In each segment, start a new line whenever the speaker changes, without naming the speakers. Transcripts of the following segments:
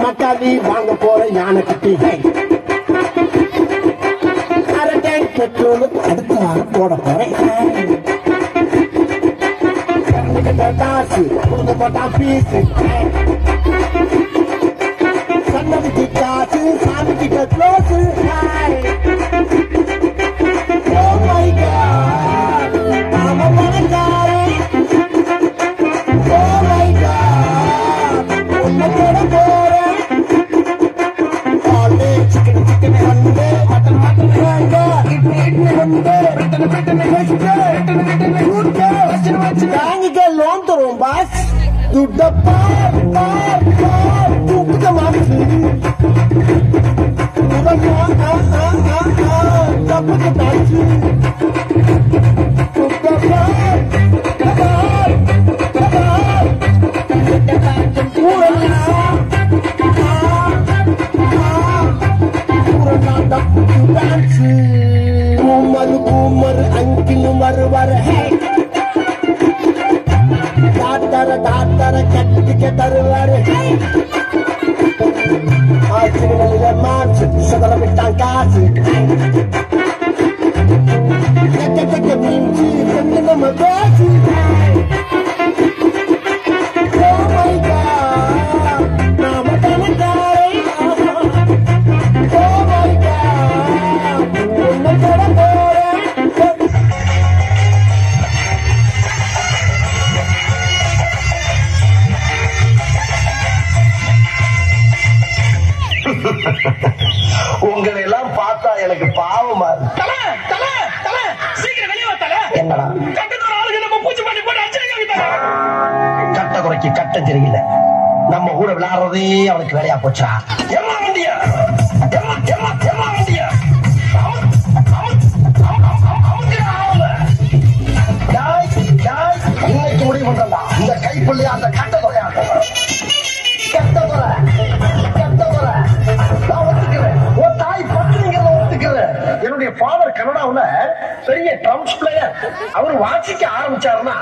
மக்காளி வாங்க போற யானை கட்டி பெட்ரோல் அடுத்த வாரம் போட போறேன். காசு கொடுக்க போட்டான் பீஸு சன்னதிக்கு காசு சாமி கிட்ட க்ளோஸு. Oh my God, நாம பணக்காரே. Oh my God, உன்னை தேட போறேன். ஆல்லே சிக்கன் சிக்கன் ஹண்டே மட்டன் மட்டன் ஹண்டே இட்லி ஹண்டே ரிட்டன் ரிட்டன் ஹண்டே ரிட்டன் ரிட்டன் ஹண்டே வச்சு வச்சு வாங்கிக்க லோன் தருவோம் பாஸ். துட்ட பார் பார் பார் துட்ட மாச்சு தப்புக்கு தாச்சு துட்ட பார் பார் பார் கூமரு கூமரு அங்கிலும் வருவாரு. டாக்டர டாக்டர கட்டிக்க தருவாரு. ஆச்சுகளில மாச்சு சதற விட்டான் காசு. கக்க மீன்ச்சு ரெண்டு நம்ம பேச்சு. Oh my God, நாம பணக்காரே. Oh my God, உன்னை தொட போறேன்.
உங்களை எல்லாம் பார்த்தா எனக்கு பாவமா இருக்கு. என்னடா கட்ட குறைக்கு கட்ட தெரியல. நம்ம கூட விளையாடுறதே அவனுக்கு வேலையா போச்சா? எம்மா வண்டியா வண்டியா இன்னைக்கு முடிவு பண்றா. இந்த கைப்புள்ளையா அந்த கட்ட குறையாட்டம் கெட்ட குறை கெட்ட குறை நான் ஒத்துக்கிறேன். ஒரு தாய் பட்டுங்கிறத ஒத்துக்கிறேன். என்னுடைய ஃபாதர் கனடாவுல பெரிய ட்ரம்ஸ் பிளேயர். அவர் வாசிக்க ஆரம்பிச்சாருன்னா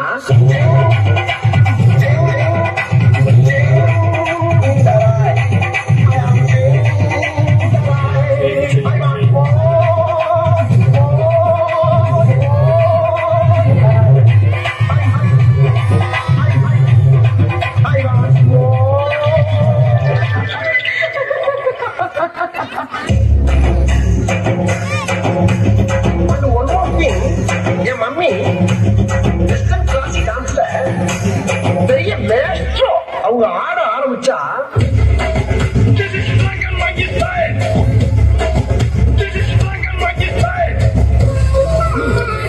என் மம்மி வெஸ்டர்ன் கிளாசிக் டான்ஸ்ல பெரிய மேஸ்ட்ரோ. அவங்க ஆட ஆரம்பிச்சா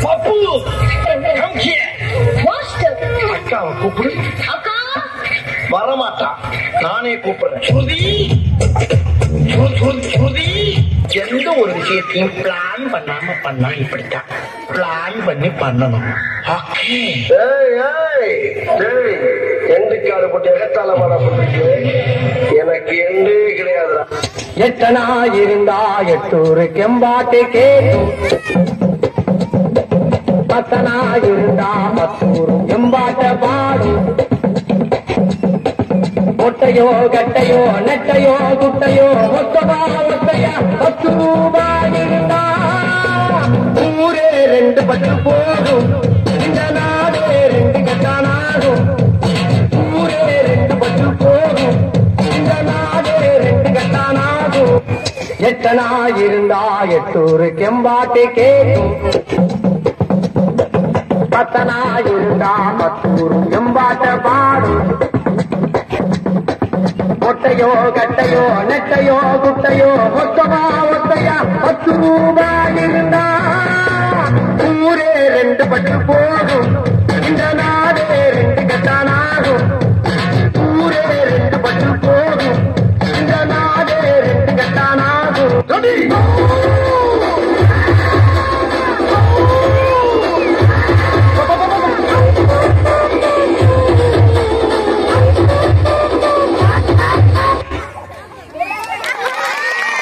பப்பு அக்காவை கூப்பிடு. வரமாட்டா, நானே கூப்பிடுறேன். ஸ்ருதி எந்த ஒரு விஷயத்தையும் பிளான் பண்ணாம பண்ணா இப்படித்தான். பிளான் பண்ணி பண்ணணும். எண்டுக்காடு போட்டு எகத்தால மாறப்பட்டிருக்கு. எனக்கு எண்டே கிடையாதுடா.
எட்டனா இருந்தா எட்டூரு கெம்பாட்டு கேட்கும். பத்தனா இருந்தா பத்தூரு எம்பாட்ட பாடும். ஒட்டையோ கட்டையோ நெட்டையோ குட்டையோ ஒத்தமா ஒத்தையா 10 ரூபாய் இருந்தா ஊரே 2 பட்டு போடும். இந்த நாடே 2 கட்டானாகும். ஊரே 2 பட்டு போடும். இந்த நாடே 2 கட்டானாகும். எட்டனா இருந்தா எட்டூரு கெம்பாட்டு கேட்கும். பத்தனா இருந்தா பத்தூரு எம்பாட்ட பாடும். ஒட்டையோ கட்டையோ நெட்டையோ குட்டையோ ஒத்தமா ஒத்தையா 10 ரூபாய் இருந்தா ஊரே 2 பட்டு போடும். இந்த நாடே 2 கட்டானாகும். ஊரே 2 பட்டு போடும். இந்த நாடே 2 கட்டானாகும்.